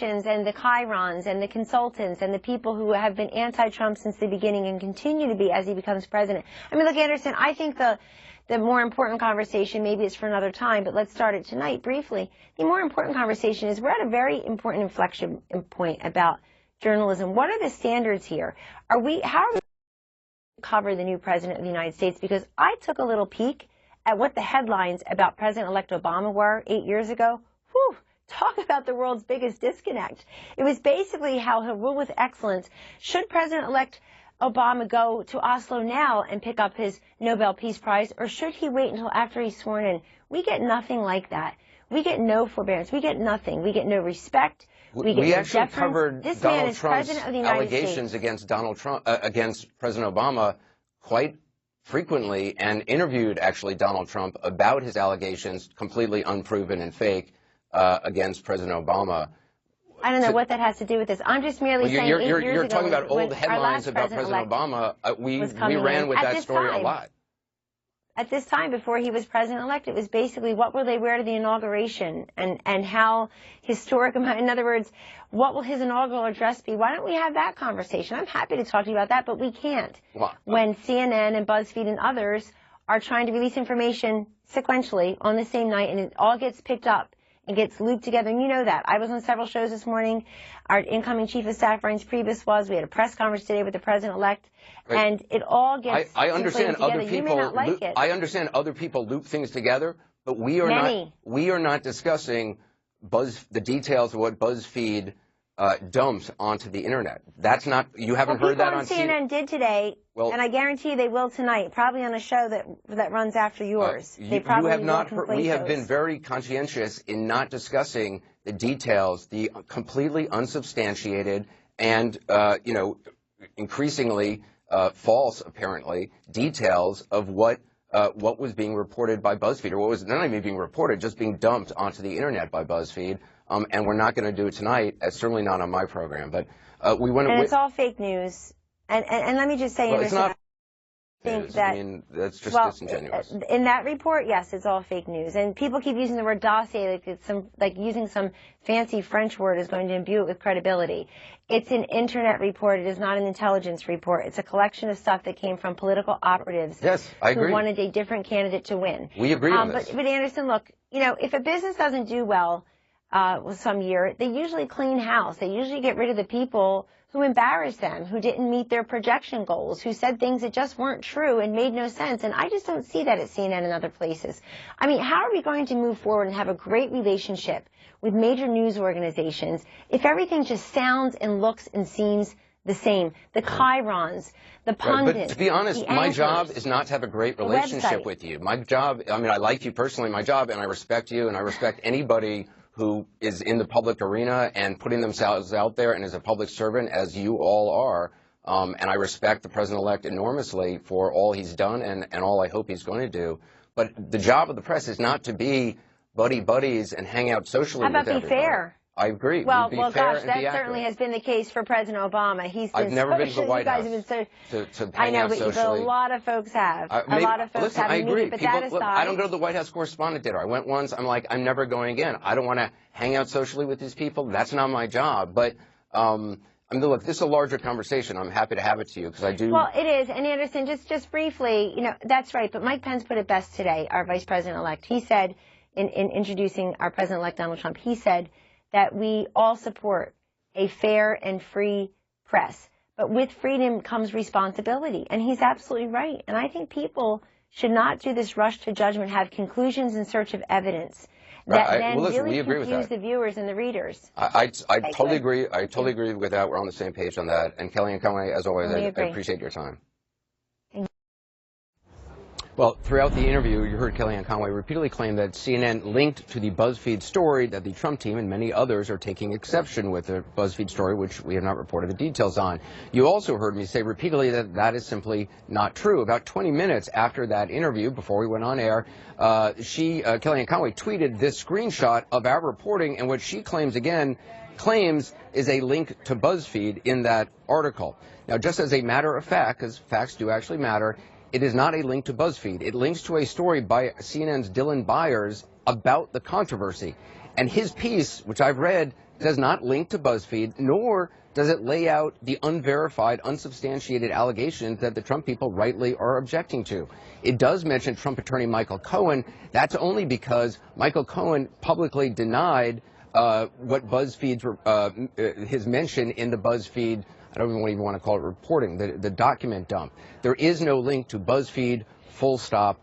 and the chyrons and the consultants and the people who have been anti-Trump since the beginning and continue to be as he becomes president. I mean, look, Anderson, I think the more important conversation, maybe it's for another time, but let's start it tonight briefly. The more important conversation is we're at a very important inflection point about journalism. What are the standards here? How are we going to cover the new president of the United States? Because I took a little peek at what the headlines about President-elect Obama were 8 years ago. Whew. Talk about the world's biggest disconnect. It was basically how he'll rule with excellence. Should President-elect Obama go to Oslo now and pick up his Nobel Peace Prize, or should he wait until after he's sworn in? We get nothing like that. We get no forbearance. We get nothing. We get no respect. We actually covered Donald Trump's allegations against against President Obama quite frequently, and interviewed actually Donald Trump about his allegations, completely unproven and fake, against President Obama. I don't know what that has to do with this. I'm just merely saying you're talking about old headlines about President Obama. We ran with that story a lot. At this time, before he was president-elect, it was basically what will they wear to the inauguration and how historic, in other words, what will his inaugural address be? Why don't we have that conversation? I'm happy to talk to you about that, but we can't. When CNN and BuzzFeed and others are trying to release information sequentially on the same night, and it all gets picked up and gets looped together, and you know that. I was on several shows this morning. Our incoming Chief of Staff, Reince Priebus, was. We had a press conference today with the President-elect, and it all gets I understand other together. people. You may not like it. I understand other people loop things together, but we are not discussing the details of what BuzzFeed dumps onto the internet. That's not. You haven't heard that on CNN did today, and I guarantee you they will tonight, probably on a show that runs after yours. They probably have not heard. We have those. been very conscientious in not discussing the details, the completely unsubstantiated and increasingly false, apparently, details of what was being reported by BuzzFeed, or what was not even being reported, just being dumped onto the internet by BuzzFeed. And we're not going to do it tonight, certainly not on my program. But we want to. And it's all fake news. And let me just say, it's not. I mean, that's just disingenuous. In that report, yes, it's all fake news. And people keep using the word dossier, like using some fancy French word is going to imbue it with credibility. It's an internet report. It is not an intelligence report. It's a collection of stuff that came from political operatives. Yes, I agree. Who wanted a different candidate to win. We agree on this. But Anderson, look, if a business doesn't do well some year, they usually clean house. They usually get rid of the people who embarrassed them, who didn't meet their projection goals, who said things that just weren't true and made no sense. And I just don't see that at CNN and other places. I mean, how are we going to move forward and have a great relationship with major news organizations if everything just sounds and looks and seems the same? The chyrons, the pundits. But to be honest, my job is not to have a great relationship with you. My job, I mean, I like you personally, my job, and I respect you, and I respect anybody who is in the public arena and putting themselves out there and is a public servant, as you all are. And I respect the President-elect enormously for all he's done and all I hope he's going to do. But the job of the press is not to be buddies and hang out socially with everybody. How about be fair? I agree. Well, gosh, that certainly has been the case for President Obama. I've never been to the White House to hang out socially. But a lot of folks have. A lot of folks have. I agree. But that aside, I don't go to the White House Correspondent Dinner. I went once. I'm like, I'm never going again. I don't want to hang out socially with these people. That's not my job. But look, this is a larger conversation. I'm happy to have it to you because I do. Well, it is. And Anderson, just briefly, that's right. But Mike Pence put it best today, our Vice President-elect. He said, in introducing our President-elect Donald Trump, he said that we all support a fair and free press. But with freedom comes responsibility. And he's absolutely right. And I think people should not do this rush to judgment, have conclusions in search of evidence that then really confuse the viewers and the readers. I totally agree. I totally agree with that. We're on the same page on that. And Kellyanne, Conway, as always, I appreciate your time. Well, throughout the interview, you heard Kellyanne Conway repeatedly claim that CNN linked to the BuzzFeed story that the Trump team and many others are taking exception with the BuzzFeed story, which we have not reported the details on. You also heard me say repeatedly that that is simply not true. About 20 minutes after that interview, before we went on air, Kellyanne Conway tweeted this screenshot of our reporting, and what she claims is a link to BuzzFeed in that article. Now, just as a matter of fact, because facts do actually matter, it is not a link to BuzzFeed. It links to a story by CNN's Dylan Byers about the controversy. And his piece, which I've read, does not link to BuzzFeed, nor does it lay out the unverified, unsubstantiated allegations that the Trump people rightly are objecting to. It does mention Trump attorney Michael Cohen. That's only because Michael Cohen publicly denied what BuzzFeed's, his mention in the BuzzFeed, I don't even want to call it reporting, the document dump. There is no link to BuzzFeed, full stop.